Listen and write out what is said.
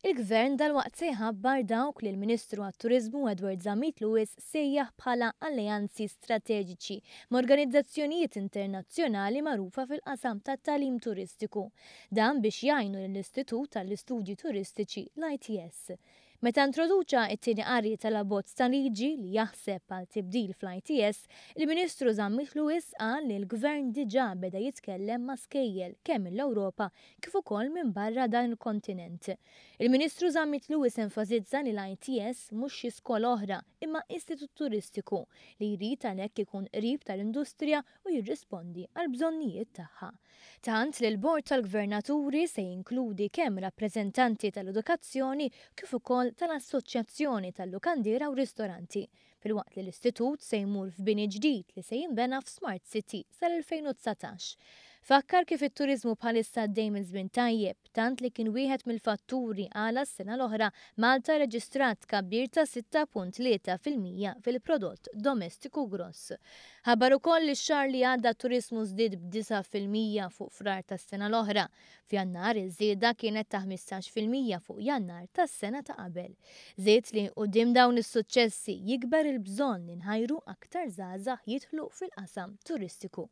Il-Gvern dalwaqt se jħabbar dawk li l-Ministru għat-Turiżmu Edward Zamit Lewis sejjaħ bħala alleanzi strateġiċi ma' organizzazzjonijiet internazzjonali magħrufa fil-qasam tat-tagħlim turistiku. Dan biex jgħinu lill-Istitut tal-Istudji Turistiċi l-ITS. Meta introduċa it-tieni qari tal-abbozz ta' liġi li jaħseb għal tibdil fl-ITS, il-Ministru Zamit Lewis qal li l-Gvern diġà beda jitkellem ma' skejjel kemm mill-Ewropa kif ukoll minn barra dan il-kontinent. Il-Ministru Zamit Lewis enfasizza li l-ITS mhux xi skola oħra imma istitut turistiku li jrid għalhekk ikun qrib tal-industrija u jirrispondi għal bżonnijiet tagħha. Tant li l-Bord tal-Gvernaturi se jinkludi kemm rappreżentanti tal-edukazzjoni kif ukoll tal-Assoċjazzjoni tal-Lukandiera u Ristoranti, filwaqt li l-Istitut se jmur f'bini ġdid li se jinbena f'Smart City sal-2019. Fakkar kif it-turizmu bħalissa għaddej minn żmien tajjeb, tant li kien wieħed mill-fatturi għala s-sena l-oħra Malta reġistrat tkabbir ta' 6.3% fil-prodott domestiku gross. Ħabbar ukoll li x-xahar li għadda t-turizmu żdied b'9% fuq frar tas-sena l-oħra. F'Jannar iż-żieda kienet ta' 15% fuq Jannar tas-sena ta' qabel. Żied li quddiem dawn is-suċċessi jikber il-bżonn li nħajru aktar żgħażagħ jidħlu fil-qasam turistiku.